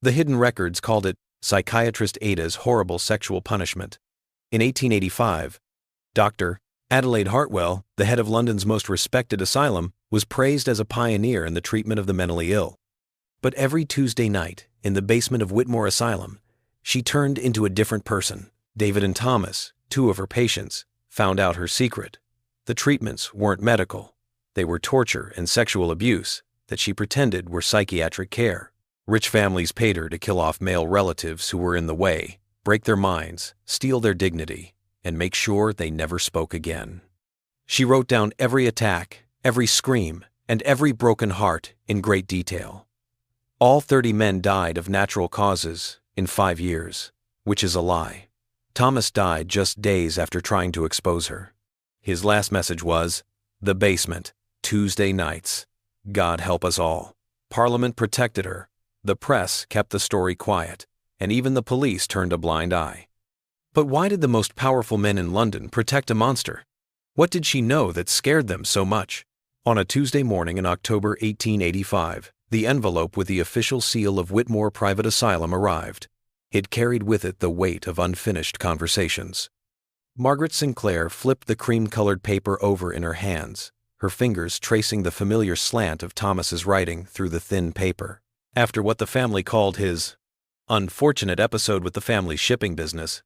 The hidden records called it Psychiatrist Ada's horrible sexual punishment. In 1885, Dr. Adelaide Hartwell, the head of London's most respected asylum, was praised as a pioneer in the treatment of the mentally ill. But every Tuesday night, in the basement of Whitmore Asylum, she turned into a different person. David and Thomas, two of her patients, found out her secret. The treatments weren't medical. They were torture and sexual abuse that she pretended were psychiatric care. Rich families paid her to kill off male relatives who were in the way, break their minds, steal their dignity, and make sure they never spoke again. She wrote down every attack, every scream, and every broken heart in great detail. All 30 men died of natural causes in 5 years, which is a lie. Thomas died just days after trying to expose her. His last message was, "The basement, Tuesday nights. God help us all." Parliament protected her. The press kept the story quiet, and even the police turned a blind eye. But why did the most powerful men in London protect a monster? What did she know that scared them so much? On a Tuesday morning in October 1885, the envelope with the official seal of Whitmore Private Asylum arrived. It carried with it the weight of unfinished conversations. Margaret Sinclair flipped the cream-colored paper over in her hands, her fingers tracing the familiar slant of Thomas's writing through the thin paper. After what the family called his unfortunate episode with the family shipping business,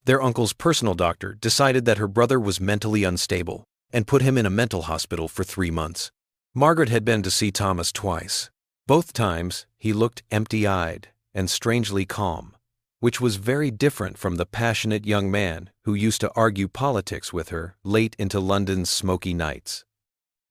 their uncle's personal doctor decided that her brother was mentally unstable and put him in a mental hospital for 3 months. Margaret had been to see Thomas twice. Both times, he looked empty-eyed and strangely calm, which was very different from the passionate young man who used to argue politics with her late into London's smoky nights.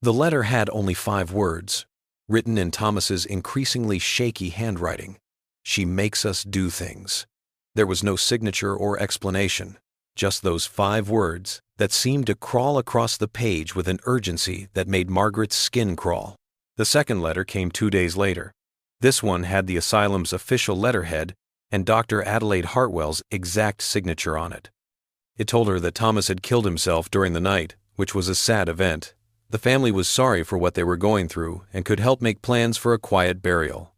The letter had only 5 words, written in Thomas's increasingly shaky handwriting. "She makes us do things." There was no signature or explanation, just those 5 words that seemed to crawl across the page with an urgency that made Margaret's skin crawl. The second letter came 2 days later. This one had the asylum's official letterhead and Dr. Adelaide Hartwell's exact signature on it. It told her that Thomas had killed himself during the night, which was a sad event. The family was sorry for what they were going through and could help make plans for a quiet burial.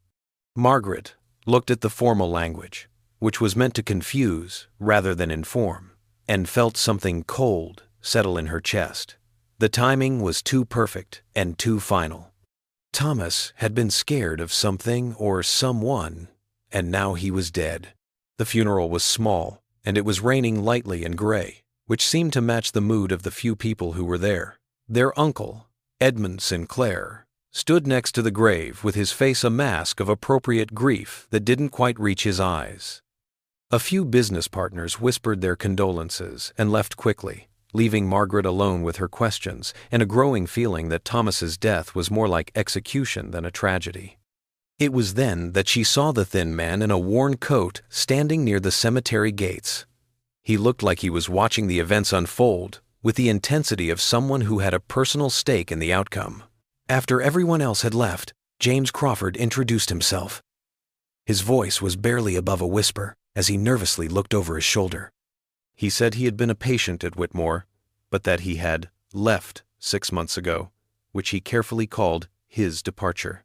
Margaret looked at the formal language, which was meant to confuse rather than inform, and felt something cold settle in her chest. The timing was too perfect and too final. Thomas had been scared of something or someone, and now he was dead. The funeral was small, and it was raining lightly and gray, which seemed to match the mood of the few people who were there. Their uncle, Edmund Sinclair, stood next to the grave with his face a mask of appropriate grief that didn't quite reach his eyes. A few business partners whispered their condolences and left quickly, leaving Margaret alone with her questions and a growing feeling that Thomas's death was more like execution than a tragedy. It was then that she saw the thin man in a worn coat standing near the cemetery gates. He looked like he was watching the events unfold with the intensity of someone who had a personal stake in the outcome. After everyone else had left, James Crawford introduced himself. His voice was barely above a whisper as he nervously looked over his shoulder. He said he had been a patient at Whitmore, but that he had left 6 months ago, which he carefully called his departure.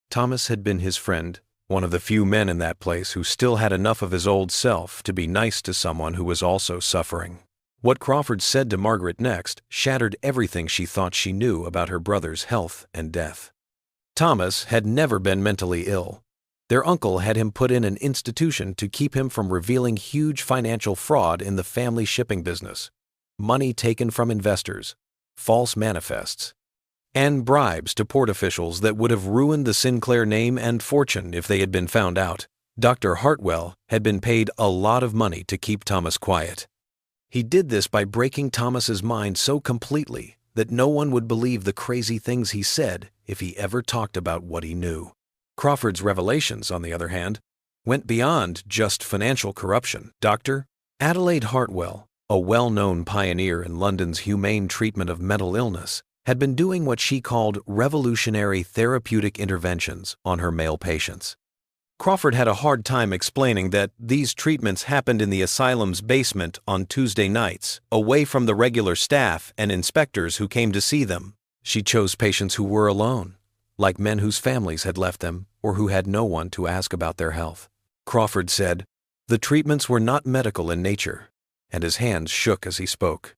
Thomas had been his friend, one of the few men in that place who still had enough of his old self to be nice to someone who was also suffering. What Crawford said to Margaret next shattered everything she thought she knew about her brother's health and death. Thomas had never been mentally ill. Their uncle had him put in an institution to keep him from revealing huge financial fraud in the family shipping business, money taken from investors, false manifests, and bribes to port officials that would have ruined the Sinclair name and fortune if they had been found out. Dr. Hartwell had been paid a lot of money to keep Thomas quiet. He did this by breaking Thomas's mind so completely that no one would believe the crazy things he said if he ever talked about what he knew. Crawford's revelations, on the other hand, went beyond just financial corruption. Dr. Adelaide Hartwell, a well-known pioneer in London's humane treatment of mental illness, had been doing what she called revolutionary therapeutic interventions on her male patients. Crawford had a hard time explaining that these treatments happened in the asylum's basement on Tuesday nights, away from the regular staff and inspectors who came to see them. She chose patients who were alone, like men whose families had left them or who had no one to ask about their health. Crawford said, "The treatments were not medical in nature," and his hands shook as he spoke.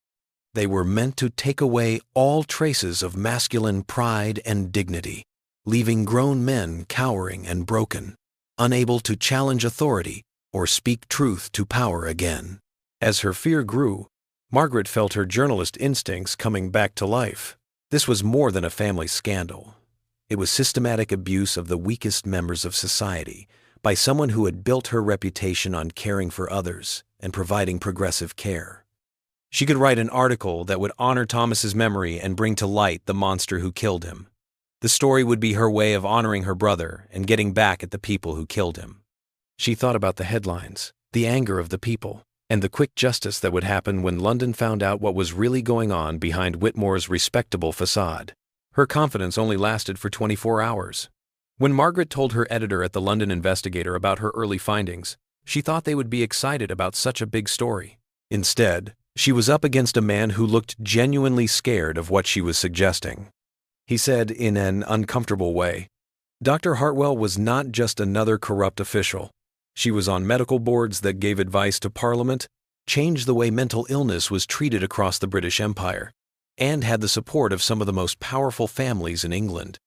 "They were meant to take away all traces of masculine pride and dignity, leaving grown men cowering and broken, unable to challenge authority or speak truth to power again." As her fear grew, Margaret felt her journalist instincts coming back to life. This was more than a family scandal. It was systematic abuse of the weakest members of society by someone who had built her reputation on caring for others and providing progressive care. She could write an article that would honor Thomas's memory and bring to light the monster who killed him. The story would be her way of honoring her brother and getting back at the people who killed him. She thought about the headlines, the anger of the people, and the quick justice that would happen when London found out what was really going on behind Whitmore's respectable facade. Her confidence only lasted for 24 hours. When Margaret told her editor at the London Investigator about her early findings, she thought they would be excited about such a big story. Instead, she was up against a man who looked genuinely scared of what she was suggesting. He said in an uncomfortable way, "Dr. Hartwell was not just another corrupt official. She was on medical boards that gave advice to Parliament, changed the way mental illness was treated across the British Empire, and had the support of some of the most powerful families in England.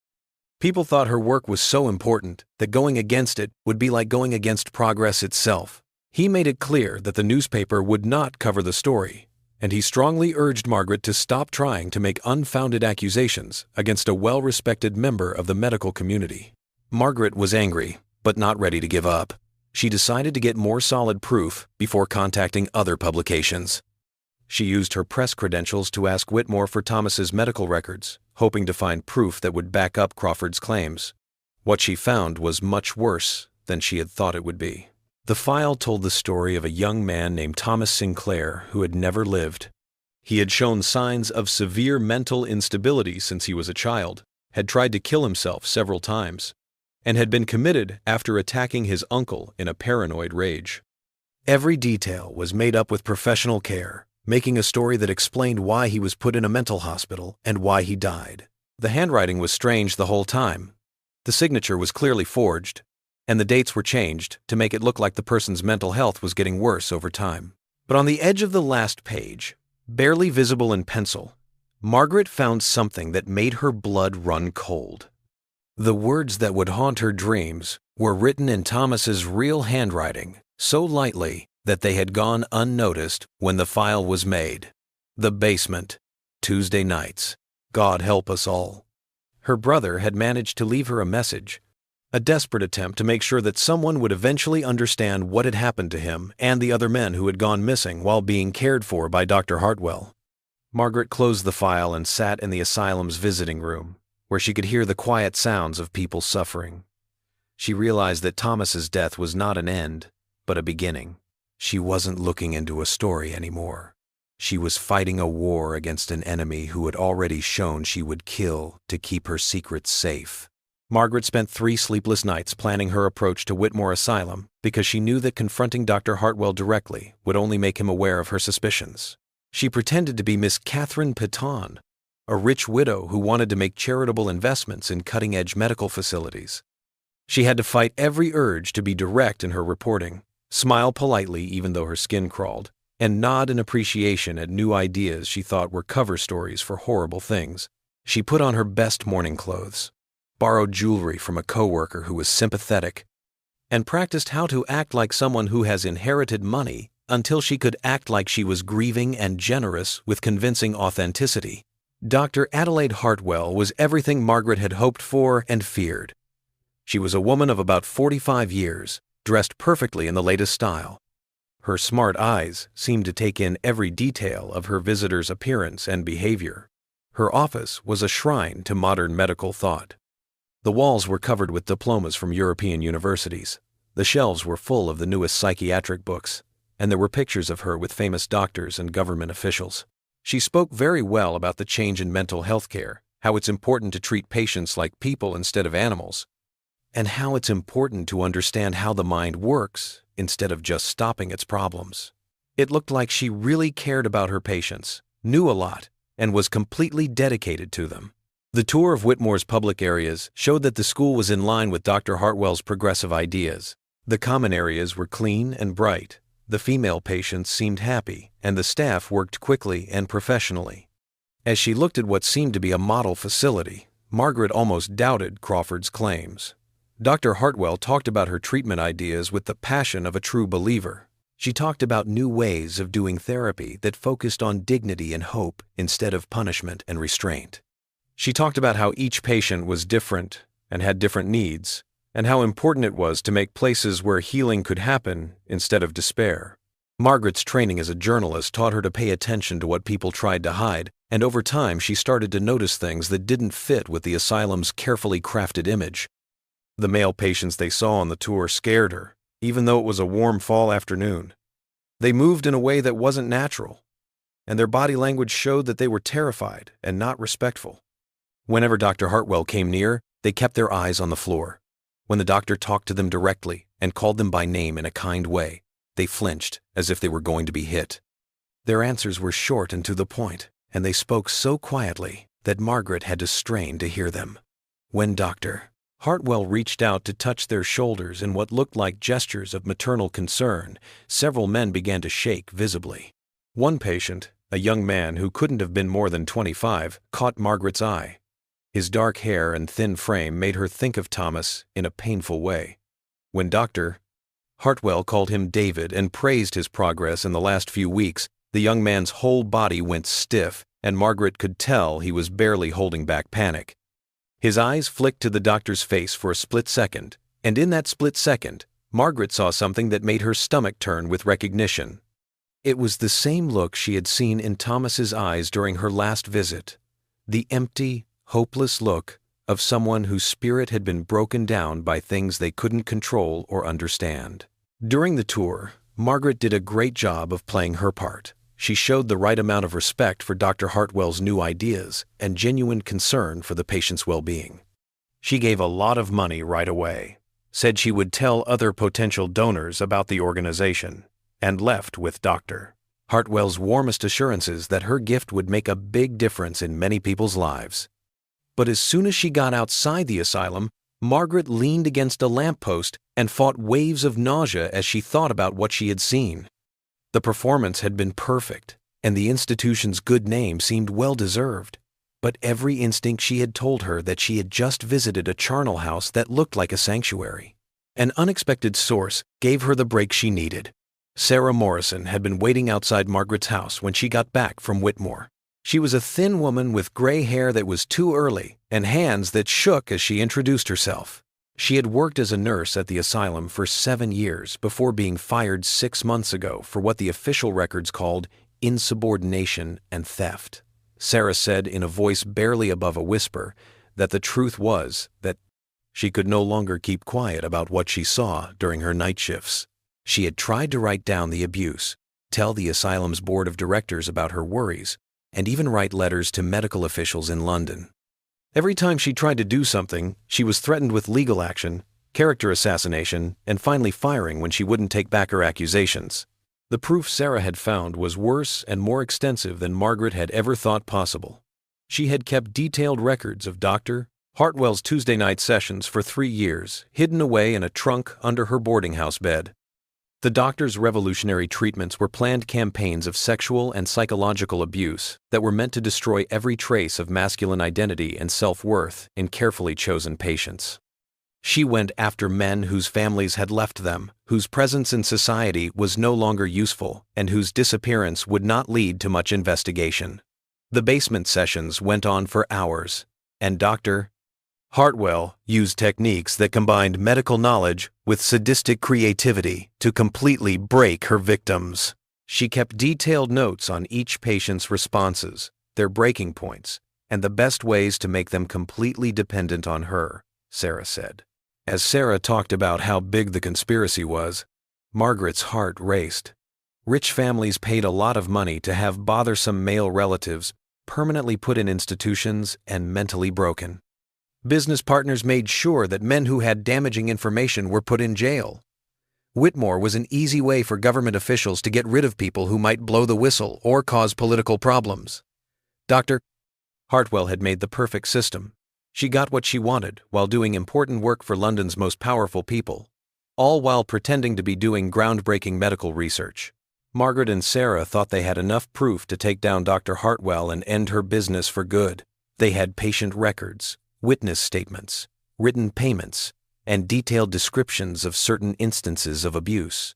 People thought her work was so important that going against it would be like going against progress itself." He made it clear that the newspaper would not cover the story, and he strongly urged Margaret to stop trying to make unfounded accusations against a well-respected member of the medical community. Margaret was angry, but not ready to give up. She decided to get more solid proof before contacting other publications. She used her press credentials to ask Whitmore for Thomas's medical records, hoping to find proof that would back up Crawford's claims. What she found was much worse than she had thought it would be. The file told the story of a young man named Thomas Sinclair who had never lived. He had shown signs of severe mental instability since he was a child, had tried to kill himself several times, and had been committed after attacking his uncle in a paranoid rage. Every detail was made up with professional care, making a story that explained why he was put in a mental hospital and why he died. The handwriting was strange the whole time. The signature was clearly forged, and the dates were changed to make it look like the person's mental health was getting worse over time. But on the edge of the last page, barely visible in pencil, Margaret found something that made her blood run cold. The words that would haunt her dreams were written in Thomas's real handwriting, so lightly that they had gone unnoticed when the file was made. "The basement, Tuesday nights. God help us all." Her brother had managed to leave her a message, a desperate attempt to make sure that someone would eventually understand what had happened to him and the other men who had gone missing while being cared for by Dr. Hartwell. Margaret closed the file and sat in the asylum's visiting room, where she could hear the quiet sounds of people suffering. She realized that Thomas's death was not an end, but a beginning. She wasn't looking into a story anymore. She was fighting a war against an enemy who had already shown she would kill to keep her secrets safe. Margaret spent 3 sleepless nights planning her approach to Whitmore Asylum because she knew that confronting Dr. Hartwell directly would only make him aware of her suspicions. She pretended to be Miss Catherine Piton, a rich widow who wanted to make charitable investments in cutting-edge medical facilities. She had to fight every urge to be direct in her reporting, smile politely even though her skin crawled, and nod in appreciation at new ideas she thought were cover stories for horrible things. She put on her best mourning clothes, borrowed jewelry from a coworker who was sympathetic, and practiced how to act like someone who has inherited money until she could act like she was grieving and generous with convincing authenticity. Dr. Adelaide Hartwell was everything Margaret had hoped for and feared. She was a woman of about 45 years, dressed perfectly in the latest style. Her smart eyes seemed to take in every detail of her visitor's appearance and behavior. Her office was a shrine to modern medical thought. The walls were covered with diplomas from European universities. The shelves were full of the newest psychiatric books, and there were pictures of her with famous doctors and government officials. She spoke very well about the change in mental health care, how it's important to treat patients like people instead of animals, and how it's important to understand how the mind works instead of just stopping its problems. It looked like she really cared about her patients, knew a lot, and was completely dedicated to them. The tour of Whitmore's public areas showed that the school was in line with Dr. Hartwell's progressive ideas. The common areas were clean and bright, the female patients seemed happy, and the staff worked quickly and professionally. As she looked at what seemed to be a model facility, Margaret almost doubted Crawford's claims. Dr. Hartwell talked about her treatment ideas with the passion of a true believer. She talked about new ways of doing therapy that focused on dignity and hope instead of punishment and restraint. She talked about how each patient was different and had different needs, and how important it was to make places where healing could happen instead of despair. Margaret's training as a journalist taught her to pay attention to what people tried to hide, and over time she started to notice things that didn't fit with the asylum's carefully crafted image. The male patients they saw on the tour scared her, even though it was a warm fall afternoon. They moved in a way that wasn't natural, and their body language showed that they were terrified and not respectful. Whenever Dr. Hartwell came near, they kept their eyes on the floor. When the doctor talked to them directly and called them by name in a kind way, they flinched as if they were going to be hit. Their answers were short and to the point, and they spoke so quietly that Margaret had to strain to hear them. When Dr. Hartwell reached out to touch their shoulders in what looked like gestures of maternal concern, several men began to shake visibly. One patient, a young man who couldn't have been more than 25, caught Margaret's eye. His dark hair and thin frame made her think of Thomas in a painful way. When Dr. Hartwell called him David and praised his progress in the last few weeks, the young man's whole body went stiff, and Margaret could tell he was barely holding back panic. His eyes flicked to the doctor's face for a split second, and in that split second, Margaret saw something that made her stomach turn with recognition. It was the same look she had seen in Thomas's eyes during her last visit, the empty, hopeless look of someone whose spirit had been broken down by things they couldn't control or understand. During the tour, Margaret did a great job of playing her part. She showed the right amount of respect for Dr. Hartwell's new ideas and genuine concern for the patient's well-being. She gave a lot of money right away, said she would tell other potential donors about the organization, and left with Dr. Hartwell's warmest assurances that her gift would make a big difference in many people's lives. But as soon as she got outside the asylum, Margaret leaned against a lamppost and fought waves of nausea as she thought about what she had seen. The performance had been perfect, and the institution's good name seemed well-deserved. But every instinct she had told her that she had just visited a charnel house that looked like a sanctuary. An unexpected source gave her the break she needed. Sarah Morrison had been waiting outside Margaret's house when she got back from Whitmore. She was a thin woman with gray hair that was too early and hands that shook as she introduced herself. She had worked as a nurse at the asylum for 7 years before being fired 6 months ago for what the official records called insubordination and theft. Sarah said in a voice barely above a whisper that the truth was that she could no longer keep quiet about what she saw during her night shifts. She had tried to write down the abuse, tell the asylum's board of directors about her worries, and even write letters to medical officials in London. Every time she tried to do something, she was threatened with legal action, character assassination, and finally firing when she wouldn't take back her accusations. The proof Sarah had found was worse and more extensive than Margaret had ever thought possible. She had kept detailed records of Dr. Hartwell's Tuesday night sessions for 3 years, hidden away in a trunk under her boarding house bed. The doctor's revolutionary treatments were planned campaigns of sexual and psychological abuse that were meant to destroy every trace of masculine identity and self-worth in carefully chosen patients. She went after men whose families had left them, whose presence in society was no longer useful, and whose disappearance would not lead to much investigation. The basement sessions went on for hours, and Dr. Hartwell used techniques that combined medical knowledge with sadistic creativity to completely break her victims. She kept detailed notes on each patient's responses, their breaking points, and the best ways to make them completely dependent on her, Sarah said. As Sarah talked about how big the conspiracy was, Margaret's heart raced. Rich families paid a lot of money to have bothersome male relatives permanently put in institutions and mentally broken. Business partners made sure that men who had damaging information were put in jail. Whitmore was an easy way for government officials to get rid of people who might blow the whistle or cause political problems. Dr. Hartwell had made the perfect system. She got what she wanted while doing important work for London's most powerful people, all while pretending to be doing groundbreaking medical research. Margaret and Sarah thought they had enough proof to take down Dr. Hartwell and end her business for good. They had patient records, witness statements, written payments, and detailed descriptions of certain instances of abuse.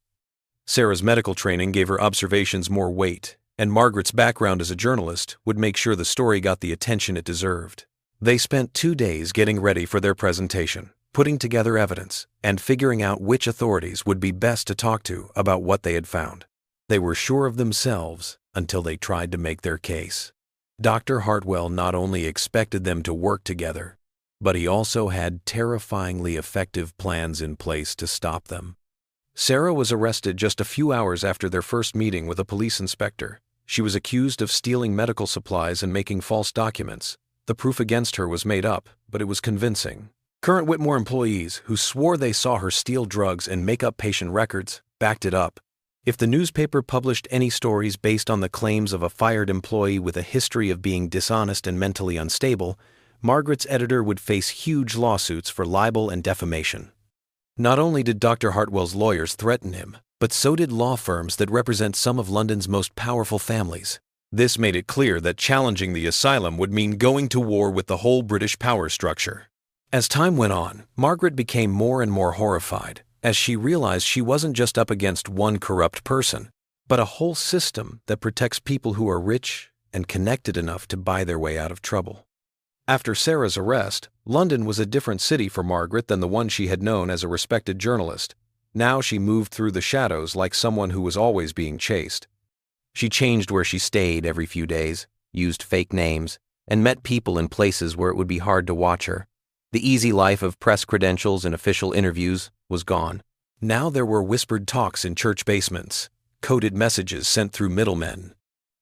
Sarah's medical training gave her observations more weight, and Margaret's background as a journalist would make sure the story got the attention it deserved. They spent 2 days getting ready for their presentation, putting together evidence, and figuring out which authorities would be best to talk to about what they had found. They were sure of themselves until they tried to make their case. Dr. Hartwell not only expected them to work together, but he also had terrifyingly effective plans in place to stop them. Sarah was arrested just a few hours after their first meeting with a police inspector. She was accused of stealing medical supplies and making false documents. The proof against her was made up, but it was convincing. Current Whitmore employees, who swore they saw her steal drugs and make up patient records, backed it up. If the newspaper published any stories based on the claims of a fired employee with a history of being dishonest and mentally unstable, Margaret's editor would face huge lawsuits for libel and defamation. Not only did Dr. Hartwell's lawyers threaten him, but so did law firms that represent some of London's most powerful families. This made it clear that challenging the asylum would mean going to war with the whole British power structure. As time went on, Margaret became more and more horrified, as she realized she wasn't just up against one corrupt person, but a whole system that protects people who are rich and connected enough to buy their way out of trouble. After Sarah's arrest, London was a different city for Margaret than the one she had known as a respected journalist. Now she moved through the shadows like someone who was always being chased. She changed where she stayed every few days, used fake names, and met people in places where it would be hard to watch her. The easy life of press credentials and official interviews was gone. Now there were whispered talks in church basements, coded messages sent through middlemen,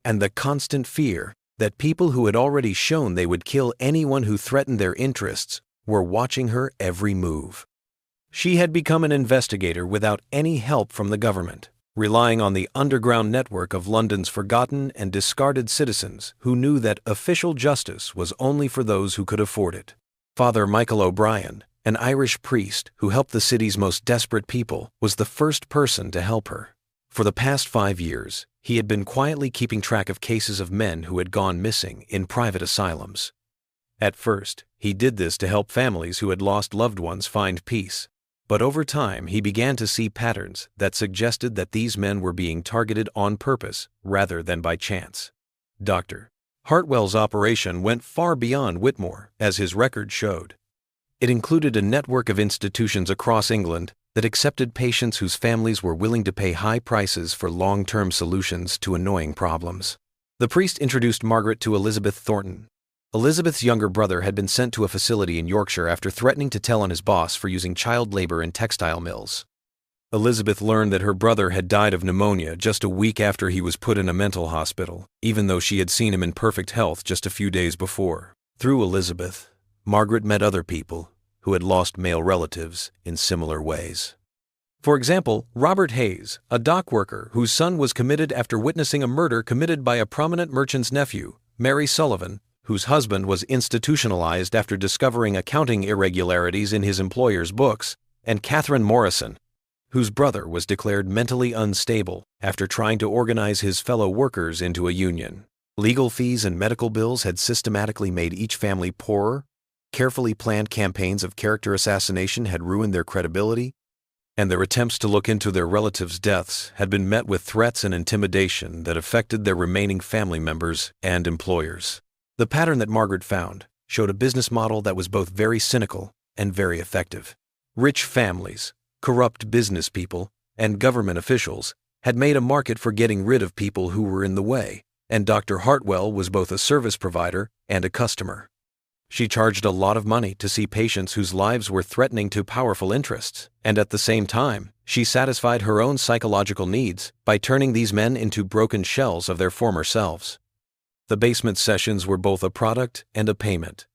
and the constant fear that people who had already shown they would kill anyone who threatened their interests were watching her every move. She had become an investigator without any help from the government, relying on the underground network of London's forgotten and discarded citizens who knew that official justice was only for those who could afford it. Father Michael O'Brien, an Irish priest who helped the city's most desperate people, was the first person to help her. For the past 5 years, he had been quietly keeping track of cases of men who had gone missing in private asylums. At first, he did this to help families who had lost loved ones find peace. But over time, he began to see patterns that suggested that these men were being targeted on purpose rather than by chance. Dr. Hartwell's operation went far beyond Whitmore, as his record showed. It included a network of institutions across England that accepted patients whose families were willing to pay high prices for long-term solutions to annoying problems. The priest introduced Margaret to Elizabeth Thornton. Elizabeth's younger brother had been sent to a facility in Yorkshire after threatening to tell on his boss for using child labor in textile mills. Elizabeth learned that her brother had died of pneumonia just a week after he was put in a mental hospital, even though she had seen him in perfect health just a few days before. Through Elizabeth, Margaret met other people who had lost male relatives in similar ways. For example, Robert Hayes, a dock worker whose son was committed after witnessing a murder committed by a prominent merchant's nephew, Mary Sullivan, whose husband was institutionalized after discovering accounting irregularities in his employer's books, and Catherine Morrison, whose brother was declared mentally unstable after trying to organize his fellow workers into a union. Legal fees and medical bills had systematically made each family poorer. Carefully planned campaigns of character assassination had ruined their credibility, and their attempts to look into their relatives' deaths had been met with threats and intimidation that affected their remaining family members and employers. The pattern that Margaret found showed a business model that was both very cynical and very effective. Rich families, corrupt business people, and government officials had made a market for getting rid of people who were in the way, and Dr. Hartwell was both a service provider and a customer. She charged a lot of money to see patients whose lives were threatening to powerful interests, and at the same time, she satisfied her own psychological needs by turning these men into broken shells of their former selves. The basement sessions were both a product and a payment.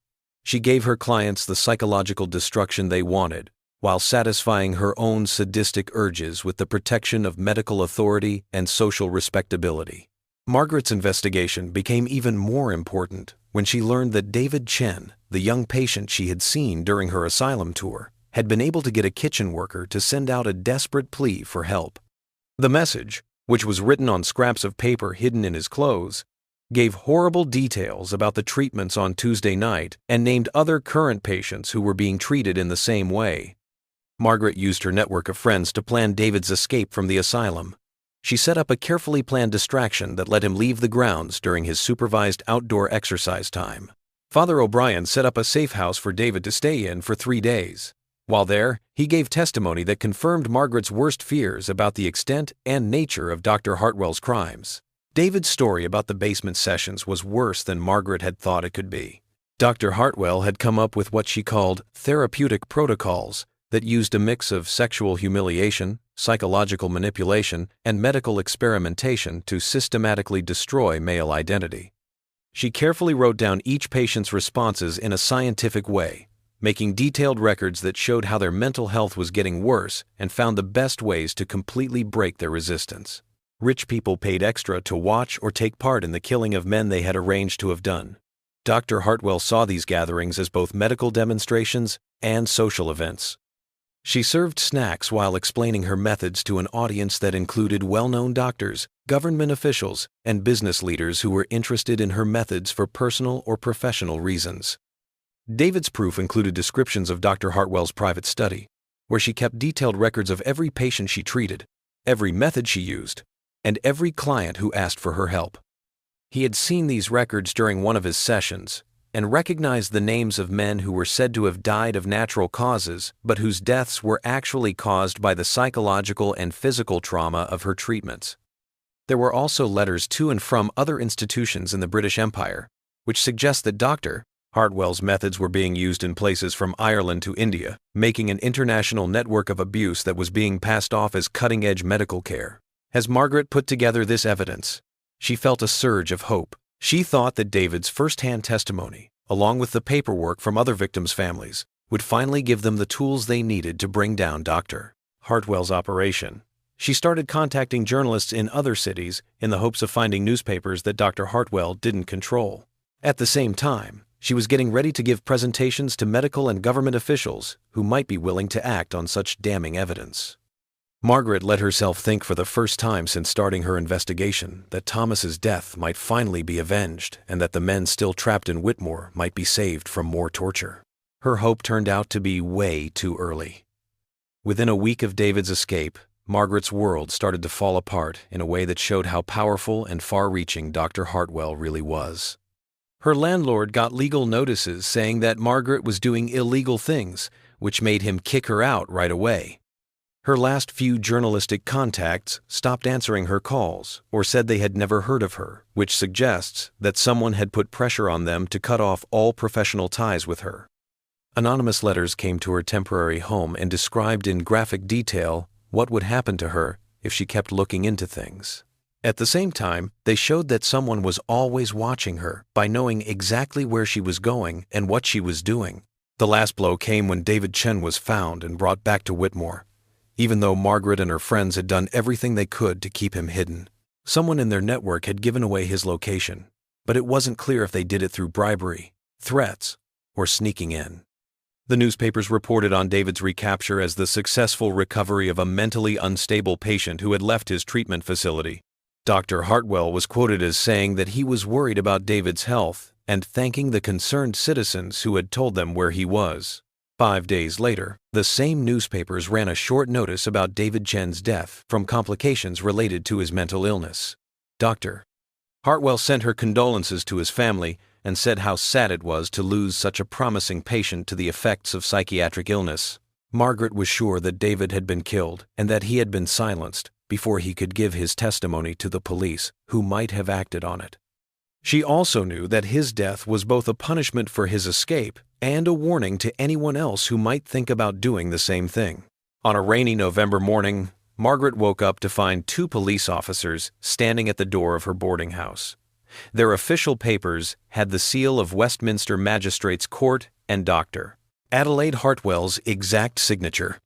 She gave her clients the psychological destruction they wanted, while satisfying her own sadistic urges with the protection of medical authority and social respectability. Margaret's investigation became even more important when she learned that David Chen, the young patient she had seen during her asylum tour, had been able to get a kitchen worker to send out a desperate plea for help. The message, which was written on scraps of paper hidden in his clothes, gave horrible details about the treatments on Tuesday night and named other current patients who were being treated in the same way. Margaret used her network of friends to plan David's escape from the asylum. She set up a carefully planned distraction that let him leave the grounds during his supervised outdoor exercise time. Father O'Brien set up a safe house for David to stay in for 3 days. While there, he gave testimony that confirmed Margaret's worst fears about the extent and nature of Dr. Hartwell's crimes. David's story about the basement sessions was worse than Margaret had thought it could be. Dr. Hartwell had come up with what she called therapeutic protocols that used a mix of sexual humiliation, psychological manipulation, and medical experimentation to systematically destroy male identity. She carefully wrote down each patient's responses in a scientific way, making detailed records that showed how their mental health was getting worse and found the best ways to completely break their resistance. Rich people paid extra to watch or take part in the killing of men they had arranged to have done. Dr. Hartwell saw these gatherings as both medical demonstrations and social events. She served snacks while explaining her methods to an audience that included well-known doctors, government officials, and business leaders who were interested in her methods for personal or professional reasons. David's proof included descriptions of Dr. Hartwell's private study, where she kept detailed records of every patient she treated, every method she used, and every client who asked for her help. He had seen these records during one of his sessions and recognized the names of men who were said to have died of natural causes but whose deaths were actually caused by the psychological and physical trauma of her treatments. There were also letters to and from other institutions in the British Empire, which suggest that Dr. Hartwell's methods were being used in places from Ireland to India, making an international network of abuse that was being passed off as cutting-edge medical care. As Margaret put together this evidence, she felt a surge of hope. She thought that David's first-hand testimony, along with the paperwork from other victims' families, would finally give them the tools they needed to bring down Dr. Hartwell's operation. She started contacting journalists in other cities in the hopes of finding newspapers that Dr. Hartwell didn't control. At the same time, she was getting ready to give presentations to medical and government officials who might be willing to act on such damning evidence. Margaret let herself think for the first time since starting her investigation that Thomas's death might finally be avenged and that the men still trapped in Whitmore might be saved from more torture. Her hope turned out to be way too early. Within a week of David's escape, Margaret's world started to fall apart in a way that showed how powerful and far-reaching Dr. Hartwell really was. Her landlord got legal notices saying that Margaret was doing illegal things, which made him kick her out right away. Her last few journalistic contacts stopped answering her calls or said they had never heard of her, which suggests that someone had put pressure on them to cut off all professional ties with her. Anonymous letters came to her temporary home and described in graphic detail what would happen to her if she kept looking into things. At the same time, they showed that someone was always watching her by knowing exactly where she was going and what she was doing. The last blow came when David Chen was found and brought back to Whitmore. Even though Margaret and her friends had done everything they could to keep him hidden, someone in their network had given away his location, but it wasn't clear if they did it through bribery, threats, or sneaking in. The newspapers reported on David's recapture as the successful recovery of a mentally unstable patient who had left his treatment facility. Dr. Hartwell was quoted as saying that he was worried about David's health and thanking the concerned citizens who had told them where he was. 5 days later, the same newspapers ran a short notice about David Chen's death from complications related to his mental illness. Dr. Hartwell sent her condolences to his family and said how sad it was to lose such a promising patient to the effects of psychiatric illness. Margaret was sure that David had been killed and that he had been silenced before he could give his testimony to the police, who might have acted on it. She also knew that his death was both a punishment for his escape and a warning to anyone else who might think about doing the same thing. On a rainy November morning, Margaret woke up to find 2 police officers standing at the door of her boarding house. Their official papers had the seal of Westminster Magistrates' Court and Dr. Adelaide Hartwell's exact signature.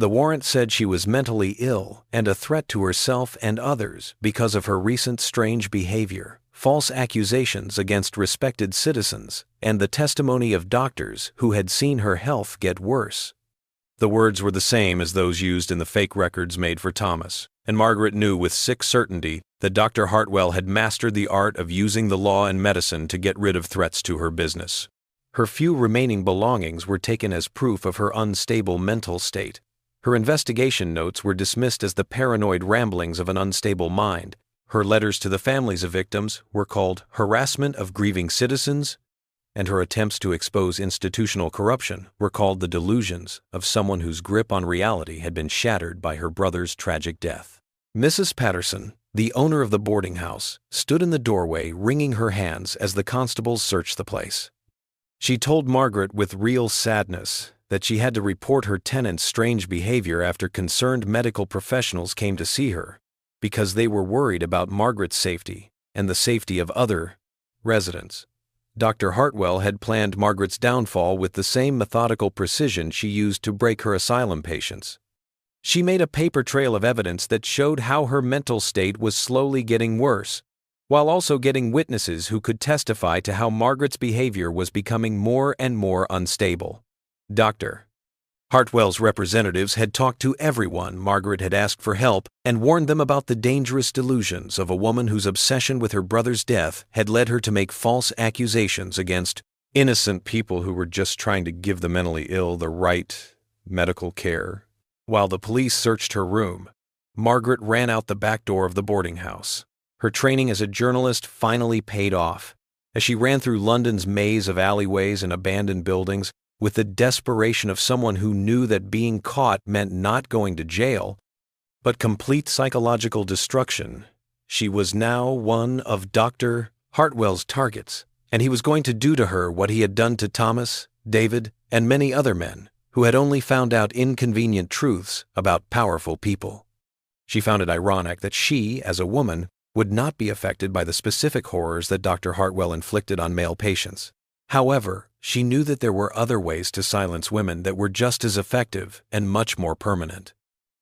The warrant said she was mentally ill and a threat to herself and others because of her recent strange behavior, false accusations against respected citizens, and the testimony of doctors who had seen her health get worse. The words were the same as those used in the fake records made for Thomas, and Margaret knew with sick certainty that Dr. Hartwell had mastered the art of using the law and medicine to get rid of threats to her business. Her few remaining belongings were taken as proof of her unstable mental state. Her investigation notes were dismissed as the paranoid ramblings of an unstable mind. Her letters to the families of victims were called harassment of grieving citizens, and her attempts to expose institutional corruption were called the delusions of someone whose grip on reality had been shattered by her brother's tragic death. Mrs. Patterson, the owner of the boarding house, stood in the doorway wringing her hands as the constables searched the place. She told Margaret with real sadness that she had to report her tenant's strange behavior after concerned medical professionals came to see her, because they were worried about Margaret's safety and the safety of other residents. Dr. Hartwell had planned Margaret's downfall with the same methodical precision she used to break her asylum patients. She made a paper trail of evidence that showed how her mental state was slowly getting worse, while also getting witnesses who could testify to how Margaret's behavior was becoming more and more unstable. Dr. Hartwell's representatives had talked to everyone Margaret had asked for help and warned them about the dangerous delusions of a woman whose obsession with her brother's death had led her to make false accusations against innocent people who were just trying to give the mentally ill the right medical care. While the police searched her room, Margaret ran out the back door of the boarding house. Her training as a journalist finally paid off. As she ran through London's maze of alleyways and abandoned buildings, with the desperation of someone who knew that being caught meant not going to jail, but complete psychological destruction, she was now one of Dr. Hartwell's targets, and he was going to do to her what he had done to Thomas, David, and many other men who had only found out inconvenient truths about powerful people. She found it ironic that she, as a woman, would not be affected by the specific horrors that Dr. Hartwell inflicted on male patients. However, she knew that there were other ways to silence women that were just as effective and much more permanent.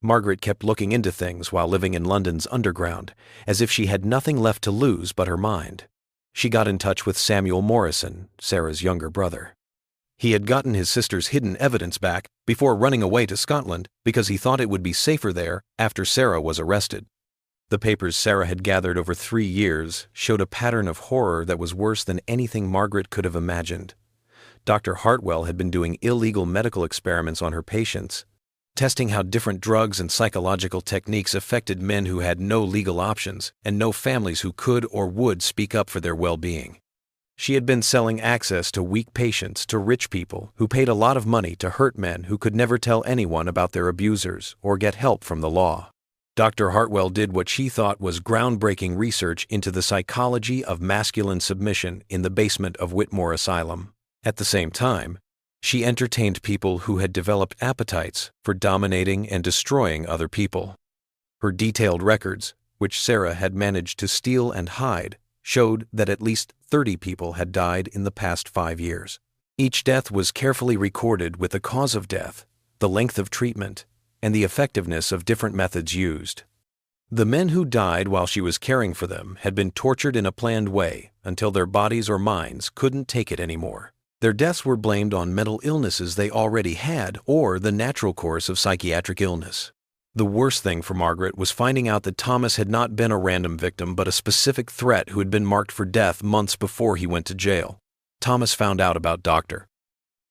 Margaret kept looking into things while living in London's underground, as if she had nothing left to lose but her mind. She got in touch with Samuel Morrison, Sarah's younger brother. He had gotten his sister's hidden evidence back before running away to Scotland because he thought it would be safer there after Sarah was arrested. The papers Sarah had gathered over 3 years showed a pattern of horror that was worse than anything Margaret could have imagined. Dr. Hartwell had been doing illegal medical experiments on her patients, testing how different drugs and psychological techniques affected men who had no legal options and no families who could or would speak up for their well-being. She had been selling access to weak patients to rich people who paid a lot of money to hurt men who could never tell anyone about their abusers or get help from the law. Dr. Hartwell did what she thought was groundbreaking research into the psychology of masculine submission in the basement of Whitmore Asylum. At the same time, she entertained people who had developed appetites for dominating and destroying other people. Her detailed records, which Sarah had managed to steal and hide, showed that at least 30 people had died in the past 5 years. Each death was carefully recorded with the cause of death, the length of treatment, and the effectiveness of different methods used. The men who died while she was caring for them had been tortured in a planned way until their bodies or minds couldn't take it anymore. Their deaths were blamed on mental illnesses they already had or the natural course of psychiatric illness. The worst thing for Margaret was finding out that Thomas had not been a random victim but a specific threat who had been marked for death months before he went to jail. Thomas found out about Dr.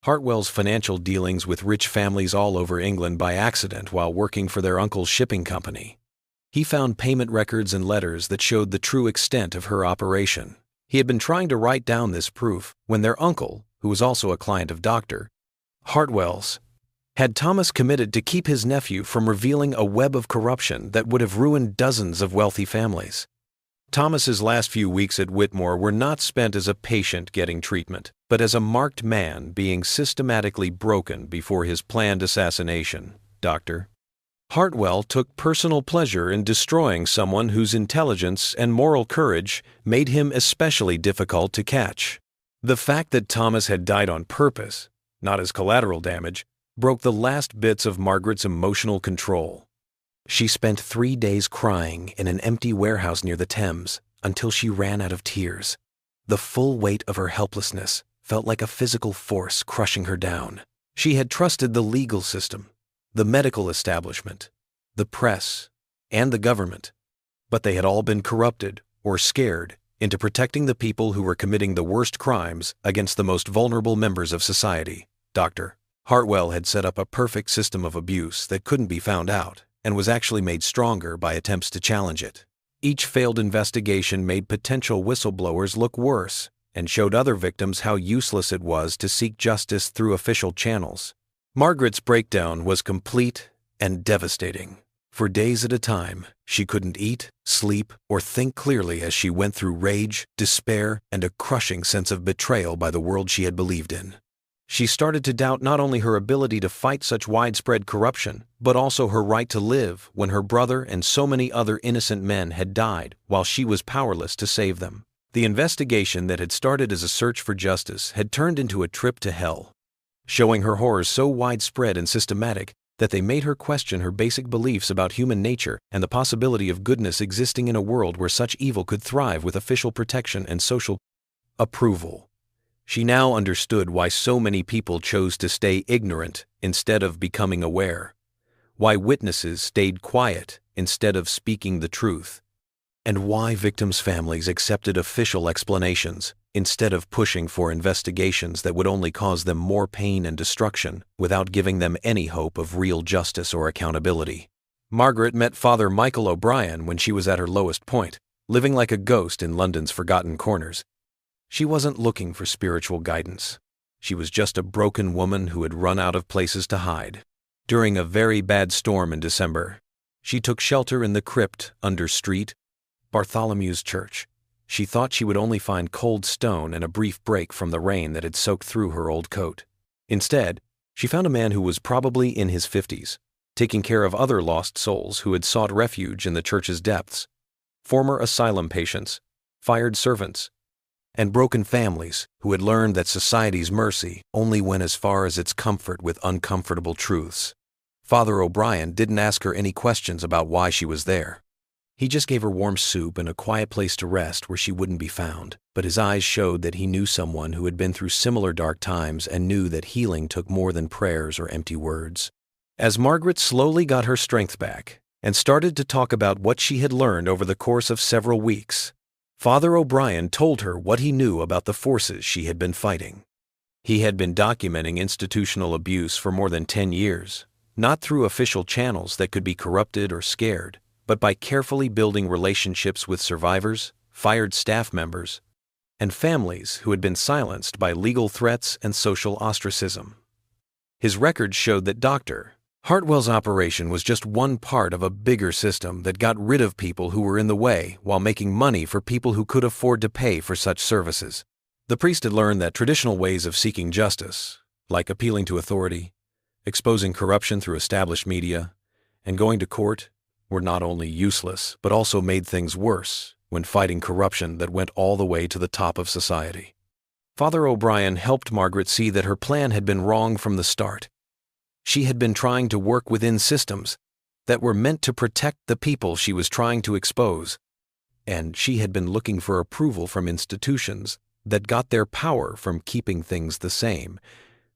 Hartwell's financial dealings with rich families all over England by accident while working for their uncle's shipping company. He found payment records and letters that showed the true extent of her operation. He had been trying to write down this proof when their uncle, who was also a client of Dr. Hartwell's, had Thomas committed to keep his nephew from revealing a web of corruption that would have ruined dozens of wealthy families. Thomas's last few weeks at Whitmore were not spent as a patient getting treatment, but as a marked man being systematically broken before his planned assassination. Dr. Hartwell took personal pleasure in destroying someone whose intelligence and moral courage made him especially difficult to catch. The fact that Thomas had died on purpose, not as collateral damage, broke the last bits of Margaret's emotional control. She spent 3 days crying in an empty warehouse near the Thames until she ran out of tears. The full weight of her helplessness felt like a physical force crushing her down. She had trusted the legal system, the medical establishment, the press, and the government, but they had all been corrupted or scared into protecting the people who were committing the worst crimes against the most vulnerable members of society. Dr. Hartwell had set up a perfect system of abuse that couldn't be found out and was actually made stronger by attempts to challenge it. Each failed investigation made potential whistleblowers look worse and showed other victims how useless it was to seek justice through official channels. Margaret's breakdown was complete and devastating. For days at a time, she couldn't eat, sleep, or think clearly as she went through rage, despair, and a crushing sense of betrayal by the world she had believed in. She started to doubt not only her ability to fight such widespread corruption, but also her right to live when her brother and so many other innocent men had died while she was powerless to save them. The investigation that had started as a search for justice had turned into a trip to hell, showing her horrors so widespread and systematic that they made her question her basic beliefs about human nature and the possibility of goodness existing in a world where such evil could thrive with official protection and social approval. She now understood why so many people chose to stay ignorant instead of becoming aware, why witnesses stayed quiet instead of speaking the truth, and why victims' families accepted official explanations instead of pushing for investigations that would only cause them more pain and destruction without giving them any hope of real justice or accountability. Margaret met Father Michael O'Brien when she was at her lowest point, living like a ghost in London's forgotten corners. She wasn't looking for spiritual guidance. She was just a broken woman who had run out of places to hide. During a very bad storm in December, she took shelter in the crypt under St. Bartholomew's Church. She thought she would only find cold stone and a brief break from the rain that had soaked through her old coat. Instead, she found a man who was probably in his 50s, taking care of other lost souls who had sought refuge in the church's depths, former asylum patients, fired servants, and broken families who had learned that society's mercy only went as far as its comfort with uncomfortable truths. Father O'Brien didn't ask her any questions about why she was there. He just gave her warm soup and a quiet place to rest where she wouldn't be found, but his eyes showed that he knew someone who had been through similar dark times and knew that healing took more than prayers or empty words. As Margaret slowly got her strength back and started to talk about what she had learned over the course of several weeks, Father O'Brien told her what he knew about the forces she had been fighting. He had been documenting institutional abuse for more than 10 years, not through official channels that could be corrupted or scared, but by carefully building relationships with survivors, fired staff members, and families who had been silenced by legal threats and social ostracism. His records showed that Dr. Hartwell's operation was just one part of a bigger system that got rid of people who were in the way while making money for people who could afford to pay for such services. The priest had learned that traditional ways of seeking justice, like appealing to authority, exposing corruption through established media, and going to court, were not only useless, but also made things worse when fighting corruption that went all the way to the top of society. Father O'Brien helped Margaret see that her plan had been wrong from the start. She had been trying to work within systems that were meant to protect the people she was trying to expose, and she had been looking for approval from institutions that got their power from keeping things the same,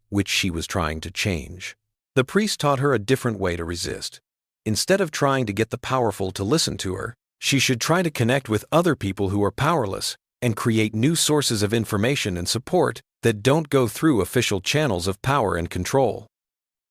which she was trying to change. The priest taught her a different way to resist. Instead of trying to get the powerful to listen to her, she should try to connect with other people who are powerless and create new sources of information and support that don't go through official channels of power and control.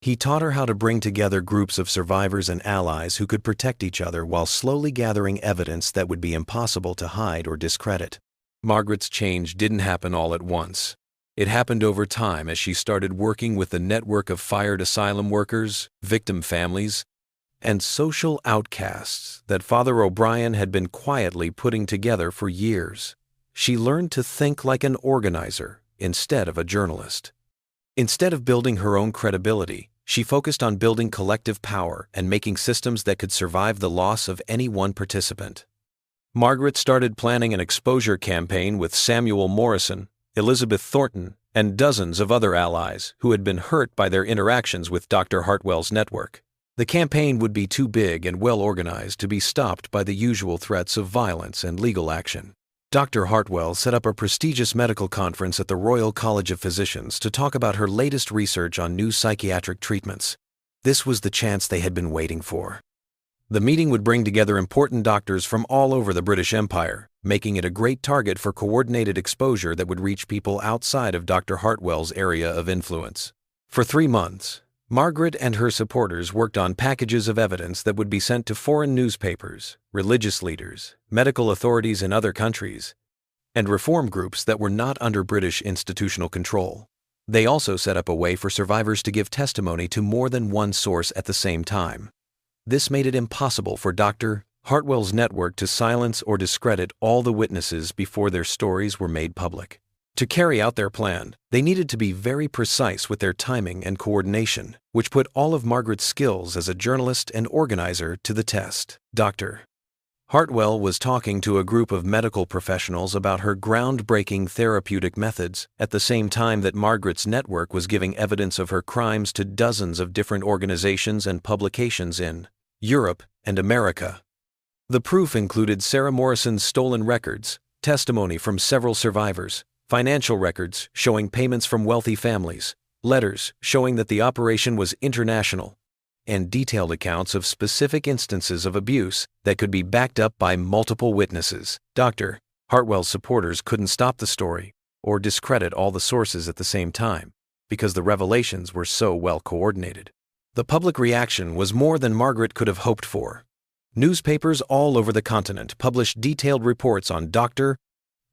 He taught her how to bring together groups of survivors and allies who could protect each other while slowly gathering evidence that would be impossible to hide or discredit. Margaret's change didn't happen all at once. It happened over time as she started working with the network of fired asylum workers, victim families, and social outcasts that Father O'Brien had been quietly putting together for years. She learned to think like an organizer instead of a journalist. Instead of building her own credibility, she focused on building collective power and making systems that could survive the loss of any one participant. Margaret started planning an exposure campaign with Samuel Morrison, Elizabeth Thornton, and dozens of other allies who had been hurt by their interactions with Dr. Hartwell's network. The campaign would be too big and well organized to be stopped by the usual threats of violence and legal action. Dr. Hartwell set up a prestigious medical conference at the Royal College of Physicians to talk about her latest research on new psychiatric treatments. This was the chance they had been waiting for. The meeting would bring together important doctors from all over the British Empire, making it a great target for coordinated exposure that would reach people outside of Dr. Hartwell's area of influence. For 3 months, Margaret and her supporters worked on packages of evidence that would be sent to foreign newspapers, religious leaders, medical authorities in other countries, and reform groups that were not under British institutional control. They also set up a way for survivors to give testimony to more than one source at the same time. This made it impossible for Dr. Hartwell's network to silence or discredit all the witnesses before their stories were made public. To carry out their plan, they needed to be very precise with their timing and coordination, which put all of Margaret's skills as a journalist and organizer to the test. Dr. Hartwell was talking to a group of medical professionals about her groundbreaking therapeutic methods at the same time that Margaret's network was giving evidence of her crimes to dozens of different organizations and publications in Europe and America. The proof included Sarah Morrison's stolen records, testimony from several survivors, financial records showing payments from wealthy families, letters showing that the operation was international, and detailed accounts of specific instances of abuse that could be backed up by multiple witnesses. Dr. Hartwell's supporters couldn't stop the story or discredit all the sources at the same time because the revelations were so well coordinated. The public reaction was more than Margaret could have hoped for. Newspapers all over the continent published detailed reports on Dr.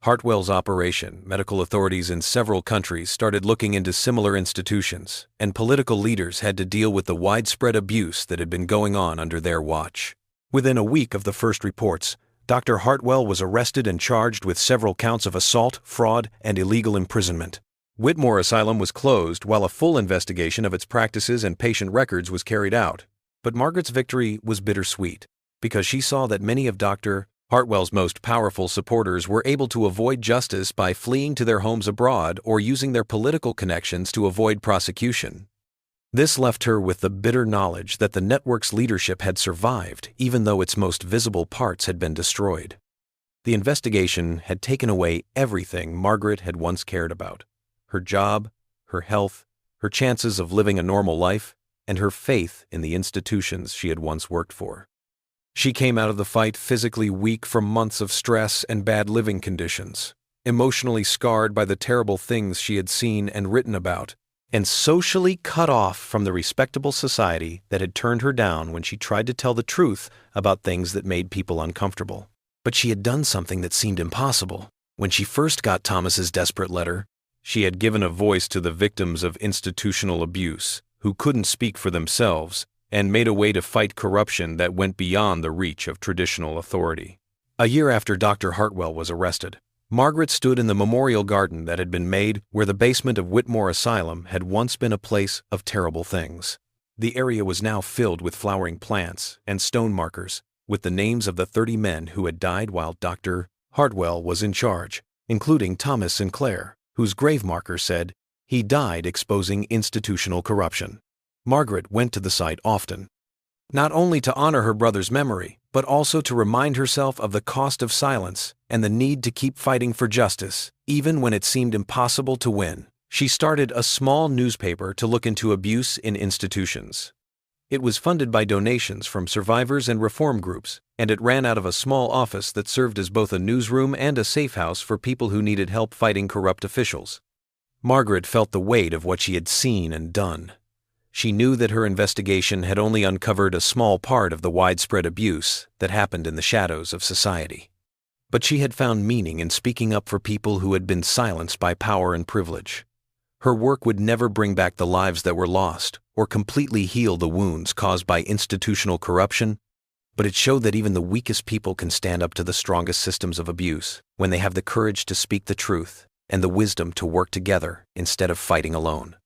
Hartwell's operation. Medical authorities in several countries started looking into similar institutions, and political leaders had to deal with the widespread abuse that had been going on under their watch. Within a week of the first reports, Dr. Hartwell was arrested and charged with several counts of assault, fraud, and illegal imprisonment. Whitmore Asylum was closed while a full investigation of its practices and patient records was carried out. But Margaret's victory was bittersweet, because she saw that many of Dr. Hartwell's most powerful supporters were able to avoid justice by fleeing to their homes abroad or using their political connections to avoid prosecution. This left her with the bitter knowledge that the network's leadership had survived, even though its most visible parts had been destroyed. The investigation had taken away everything Margaret had once cared about: her job, her health, her chances of living a normal life, and her faith in the institutions she had once worked for. She came out of the fight physically weak from months of stress and bad living conditions, emotionally scarred by the terrible things she had seen and written about, and socially cut off from the respectable society that had turned her down when she tried to tell the truth about things that made people uncomfortable. But she had done something that seemed impossible. When she first got Thomas's desperate letter, she had given a voice to the victims of institutional abuse who couldn't speak for themselves, and made a way to fight corruption that went beyond the reach of traditional authority. A year after Dr. Hartwell was arrested, Margaret stood in the memorial garden that had been made where the basement of Whitmore Asylum had once been a place of terrible things. The area was now filled with flowering plants and stone markers with the names of the 30 men who had died while Dr. Hartwell was in charge, including Thomas Sinclair, whose grave marker said, "He died exposing institutional corruption." Margaret went to the site often, not only to honor her brother's memory, but also to remind herself of the cost of silence and the need to keep fighting for justice, even when it seemed impossible to win. She started a small newspaper to look into abuse in institutions. It was funded by donations from survivors and reform groups, and it ran out of a small office that served as both a newsroom and a safe house for people who needed help fighting corrupt officials. Margaret felt the weight of what she had seen and done. She knew that her investigation had only uncovered a small part of the widespread abuse that happened in the shadows of society. But she had found meaning in speaking up for people who had been silenced by power and privilege. Her work would never bring back the lives that were lost or completely heal the wounds caused by institutional corruption, but it showed that even the weakest people can stand up to the strongest systems of abuse when they have the courage to speak the truth and the wisdom to work together instead of fighting alone.